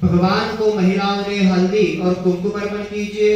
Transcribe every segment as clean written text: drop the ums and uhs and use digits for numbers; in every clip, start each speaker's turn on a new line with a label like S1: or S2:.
S1: भगवान को महिलाओं ने हल्दी और कुमकुम अर्पण कीजिए।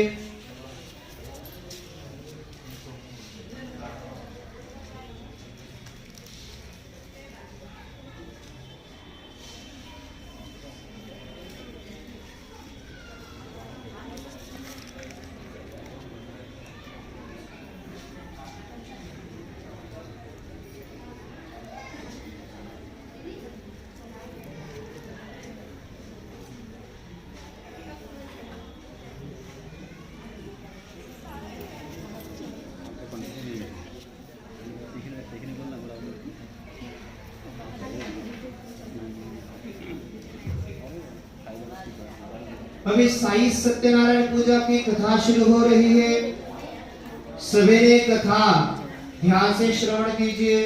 S1: अभी साई सत्यनारायण पूजा की कथा शुरू हो रही है। सवेरे कथा ध्यान से श्रवण कीजिए।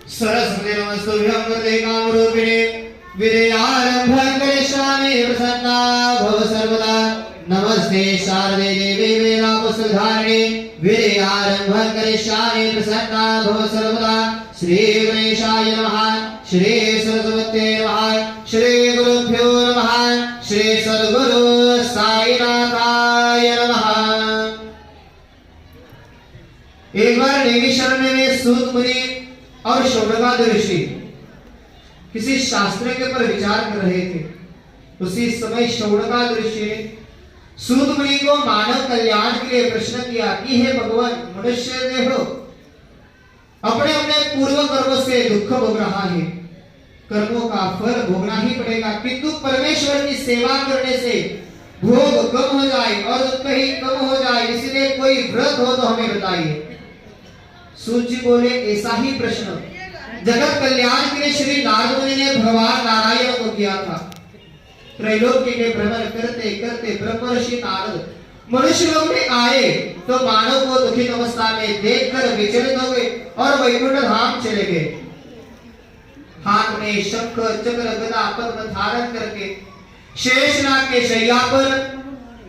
S1: सरस्वती नमस्तुभ्यं वरदे कामरूपिणे वीर्यारंभ करिष्यामि प्रसन्ना भव सर्वदा। नमस्ते शारदे देवी वीरापुस्तधारिणे वीर्यारंभ करिष्यामि प्रसन्ना भव सर्वदा। श्री गणेशाय नमः। श्री सरस्वत्यै नमः। श्री गुरुभ्यो नमः। श्री सद्गुरु साईनाथाय नमः। एक बार नैमिषारण्य में सूत मुनि और शौनकादि ऋषि किसी शास्त्र के ऊपर विचार कर रहे थे। उसी समय शौनकादि ऋषि ने सूत मुनि को मानव कल्याण के लिए प्रश्न किया कि हे भगवान, मनुष्य देखो अपने अपने पूर्व कर्मों से दुख भोग रहा है, कर्मों का फल भोगना ही पड़ेगा, किंतु परमेश्वर की सेवा करने से भोग कम हो जाए और दुख ही कम हो जाए, इसलिए कोई व्रत हो तो हमें बताइए। सूत जी बोले, ऐसा ही प्रश्न जगत कल्याण के लिए श्री नारद मुनि ने भगवान नारायण को किया था। त्रैलोक्य के भ्रमण करते करते ब्रह्मर्षि नारद मनुष्य लोक में आए तो मानव को दुखित अवस्था में देखकर विचलित हो गए और वैकुंठ धाम चले गए। हाथ में शंख चक्र गदा पद्म धारण करके शेषनाग के शैया पर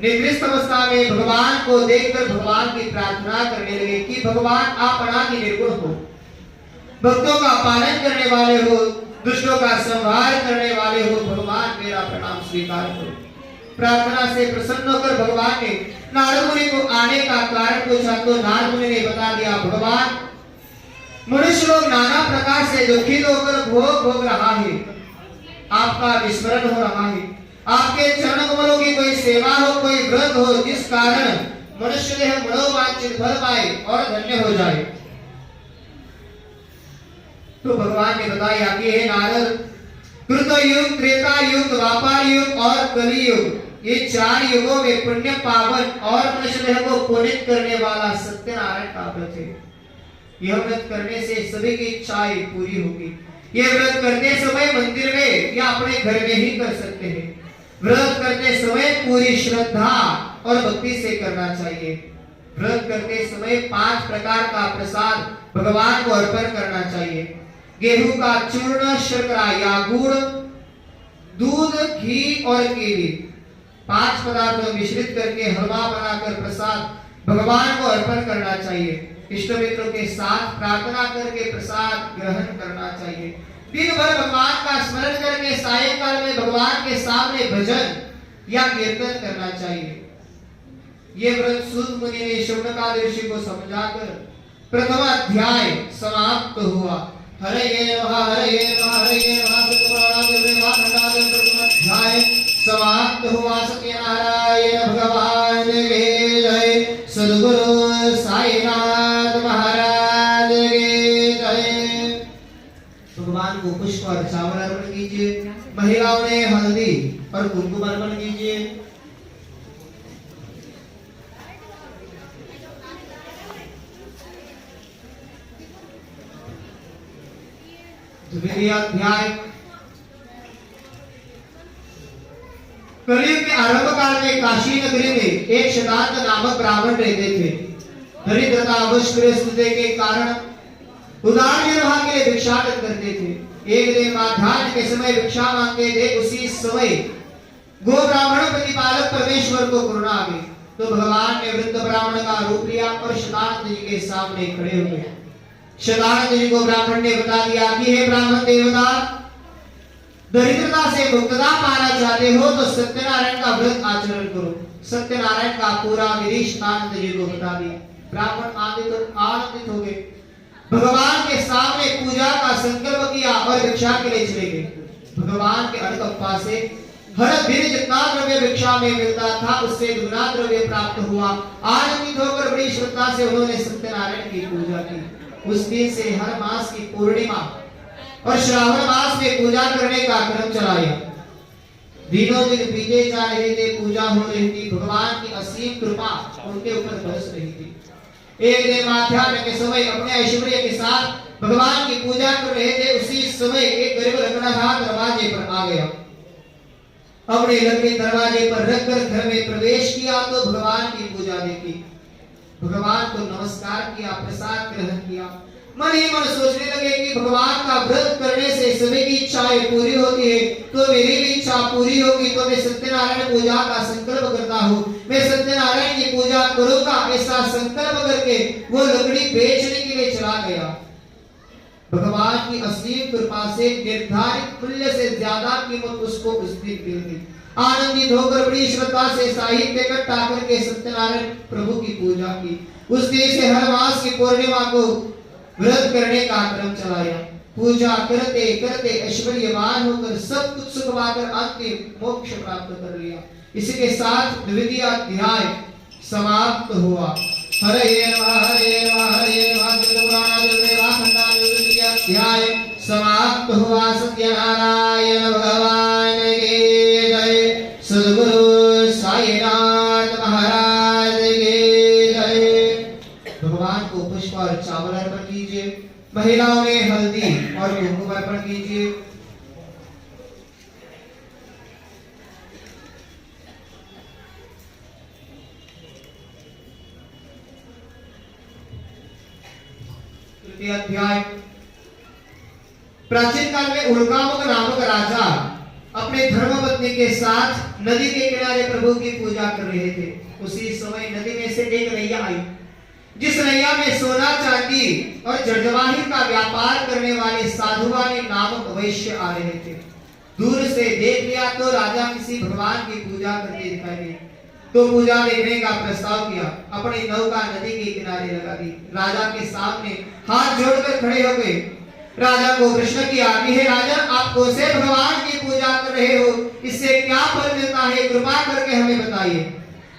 S1: निद्रिस्त अवस्था में भगवान को देखकर भगवान की प्रार्थना करने लगे कि भगवान आप अनादि निर्गुण हो, भक्तों का पालन करने वाले हो, दुष्टों का संहार करने वाले हो, भगवान मेरा प्रणाम स्वीकार करो। प्रार्थना से प्रसन्न होकर भगवान ने नारद मुनि को आने का कारण पूछा तो नारद मुनि ने बता दिया, भगवान मनुष्य लोग नाना प्रकार से दुखित होकर भोग भोग रहा है, आपका विस्मरण हो रहा है, आपके चरण कमलों की कोई सेवा हो, कोई व्रत हो, जिस कारण मनुष्य देह मनोवांछित फल पाए और धन्य हो जाए। तो भगवान ने बताया कि हे नारद, कृत युग, त्रेता युग, द्वापर युग और कलि युग, ये 4 युगों में पुण्य पावन और मनुष्य देह को पुनीत करने वाला सत्यनारायण का व्रत है। यह व्रत करने से सभी की इच्छाएं पूरी होगी। यह व्रत करते समय मंदिर में या अपने घर में ही कर सकते हैं। व्रत करते समय पूरी श्रद्धा और भक्ति से करना चाहिए। व्रत करते समय 5 प्रकार का प्रसाद भगवान को अर्पण करना चाहिए। गेहूं का चूर्ण, शर्करा या गुड़, दूध, घी और केली, 5 पदार्थों मिश्रित करके हलवा बनाकर प्रसाद भगवान को अर्पण करना चाहिए। इष्ट मित्रों के साथ प्रार्थना करके प्रसाद ग्रहण करना चाहिए। दिन भर भगवान का स्मरण करके सायंकाल में भगवान के सामने भजन या कीर्तन करना चाहिए। ये व्रत सूत मुनि ने शौनकादि ऋषि को समझाकर प्रथम अध्याय समाप्त हुआ। हरे नमः हरे नमः हरे नमः प्रथम अध्याय समाप्त हुआ। सत्यनारायण भगवान की जय। सद्गुरु साईनाथ महाराज की जय। भगवान को पुष्प और चावल अर्पण कीजिए। महिलाओं ने हल्दी और कुमकुम अर्पण कीजिए। द्वितीय अध्याय। कलयुग के आरंभ काल में काशी नगरी में एक शतानंद नामक ब्राह्मण रहते थे। दरिद्रता अवश्य के कारण उदार निर्वाह के लिए भिक्षाटन करते थे। एक दिन मध्याह्न के समय भिक्षा मांगते थे। उसी समय गो ब्राह्मण प्रतिपालक परमेश्वर को करुणा आ गई। तो भगवान ने वृद्ध ब्राह्मण का रूप लिया और शतानंद जी के सामने खड़े हो गए। शतानंद जी को ब्राह्मण ने बता दिया कि हे ब्राह्मण देवता, दरिद्रता से मुक्तता पाना चाहते हो तो सत्यनारायण का व्रत आचरण करो। सत्यनारायण का पूरा विधि शतानंद जी को बता दिया। ब्राह्मण आनंदित हो गए, भगवान के सामने पूजा का संकल्प किया और भिक्षा के लिए चले गए। भगवान के अनुकंपा से हर दिन जितना द्रव्य भिक्षा में मिलता था उससे दुगना द्रव्य प्राप्त हुआ। आनंदित होकर बड़ी श्रद्धा से उन्होंने सत्यनारायण की पूजा की। उस दिन से हर मास की पूर्णिमा और श्रावण मास में पूजा करने का क्रम चलाया। दिनों दिन बीते जा रहे थे, पूजा हो रही थी, भगवान की असीम कृपा उनके ऊपर बरस रही थी। एक दिन माध्याह्न के समय अपने ऐश्वर्य के साथ भगवान की पूजा कर रहे थे। उसी समय एक गरीब रत्नहार दरवाजे पर आ गया। अपने लंबे दरवाजे पर रखकर घर में प्रवेश किया तो भगवान की पूजा देखी, भगवान को नमस्कार किया, प्रसाद ग्रहण किया। मन ही मन सोचने लगे कि भगवान का व्रत करने से सभी की इच्छाएं पूरी होती है, तो मेरी भी इच्छा पूरी होगी। तो मैं सत्यनारायण पूजा का संकल्प करता हूँ, मैं सत्यनारायण की पूजा करूंगा। ऐसा संकल्प करके वो लकड़ी बेचने के लिए चला गया। भगवान की असीम कृपा से निर्धारित मूल्य से ज्यादा कीमत उसको उस दिन मिल गई। आनंदित होकर बड़ी श्रद्धा से साहित्य इकट्ठा करके सत्यनारायण प्रभु की पूजा की। उस दिन से हर मास की पूर्णिमा को व्रत करने का क्रम चलाया। पूजा करते करते ऐश्वर्यवान होकर सब कुछ सुख पाकर अंतिम मोक्ष प्राप्त कर लिया। इसके साथ द्वितीय अध्याय समाप्त हुआ। हरे नमः हरे नमः हरे नमः। अध्याय समाप्त हुआ। सत्यनारायण भगवान की जय। सद्गुरु साईनाथ महाराज की जय। भगवान को पुष्प और चावल अर्पण कीजिए। महिलाओं ने हल्दी और कुमकुम अर्पण कीजिए। तृतीय अध्याय। प्राचीन काल में उल्कामुख नामक राजा अपने धर्मपत्नी के साथ नदी के किनारे प्रभु की पूजा कर रहे थे। उसी समय नदी में से एक नैया आई, जिस नैया में सोना चांदी और जर्जवाहिर का व्यापार करने वाले साधुवानी नामक वैश्य आ रहे थे। दूर से देख लिया तो राजा किसी भगवान की पूजा करते दिखाई दिए, तो पूजा देखने का प्रस्ताव किया। अपनी नौका नदी के किनारे लगा दी। राजा के सामने हाथ जोड़कर खड़े हो गए। राजा को प्रश्न किया कि हे राजन, आप कौन से भगवान की पूजा कर रहे हो? इससे क्या फल मिलता है? कृपा करके हमें बताइए।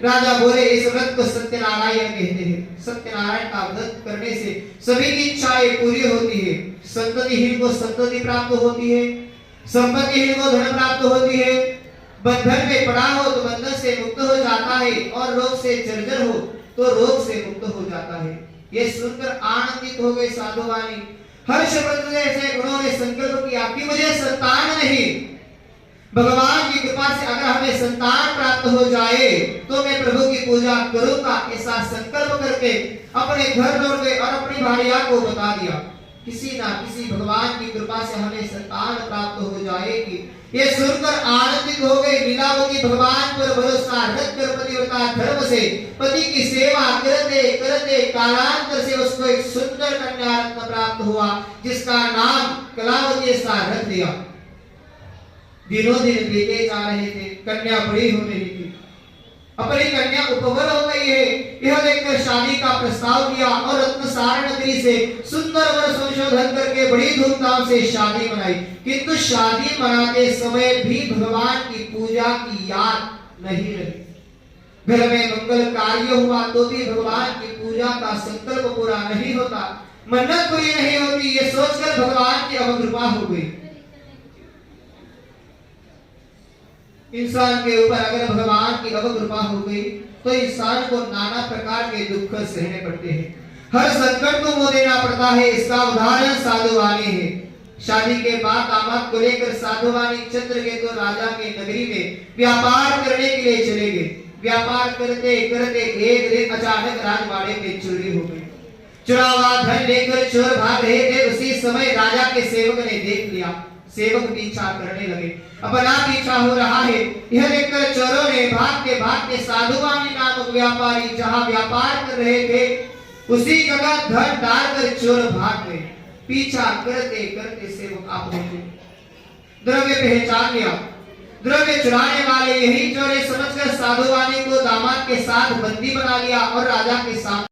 S1: राजा बोले, इस व्रत को सत्यनारायण कहते हैं। सत्यनारायण का व्रत करने से सभी की इच्छाएं पूरी होती है। संततिहीन को संतति प्राप्त होती है, संपत्तिहीन को धन प्राप्त होती है, बंधन में पड़ा हो तो बंधन से मुक्त हो जाता है, और रोग से जर्जर हो तो रोग से मुक्त हो जाता है। ये सुनकर आनंदित हो गए साधुवानी। हर्ष से उन्होंने संकल्प किया कि मुझे संतान नहीं, भगवान की कृपा से अगर हमें संतान प्राप्त हो जाए तो मैं प्रभु की पूजा करूंगा। ऐसा संकल्प करके अपने घर लौट गए और अपनी भार्या को बता दिया, किसी ना किसी भगवान की कृपा से हमें संतान प्राप्त हो जाएगी। ये सुनकर आनंदित हो गए। लीलावती भगवान पर भरोसा रखकर पतिव्रता धर्म से पति की सेवा करते करते कालांतर से उसको एक सुंदर कन्या रत्न प्राप्त हुआ, जिसका नाम कलावती सा रख दिया। दिनों दिन बीते जा रहे थे, कन्या बड़ी हो रही थी। अपनी कन्या उपवर हो गई है, यह देखकर शादी का प्रस्ताव किया और रत्नसार नगरी से सुंदर वर संशोधन करके बड़ी धूमधाम से शादी मनाई। किंतु शादी मनाते समय भी भगवान की पूजा की याद नहीं रही। घर में मंगल कार्य हुआ तो भी भगवान की पूजा का संकल्प पूरा नहीं होता, मन्नत पूरी नहीं होती। ये सोचकर भगवान की अवकृपा हो गई। इंसान के ऊपर अगर भगवान की अवकृपा हो गई तो इंसान को नाना प्रकार के दुख सहने पड़ते हैं, हर संकट को मुंह देना पड़ता है। इसका उदाहरण साधुवानी है। शादी के बाद दामाद को लेकर साधुवानी चंद्रकेतु राजा के नगरी में व्यापार करने के लिए चले गए। व्यापार करते करते एक दिन अचानक राजवाड़े में चोरी हो गई। चुरावा धन लेकर चोर भाग रहे थे। उसी समय राजा के सेवक ने देख लिया। सेवक पीछा करने लगे। अपना पीछा हो रहा है यह देखकर चोरों ने भागते भागते साधुवानी नामक व्यापारी जहां व्यापार कर रहे थे उसी जगह धन डालकर चोर भाग गए। पीछा करते करते सेवक आप द्रव्य पहचान लिया। द्रव्य चुराने वाले यही चोर समझकर साधुवानी को दामाद के साथ बंदी बना लिया और राजा के सामने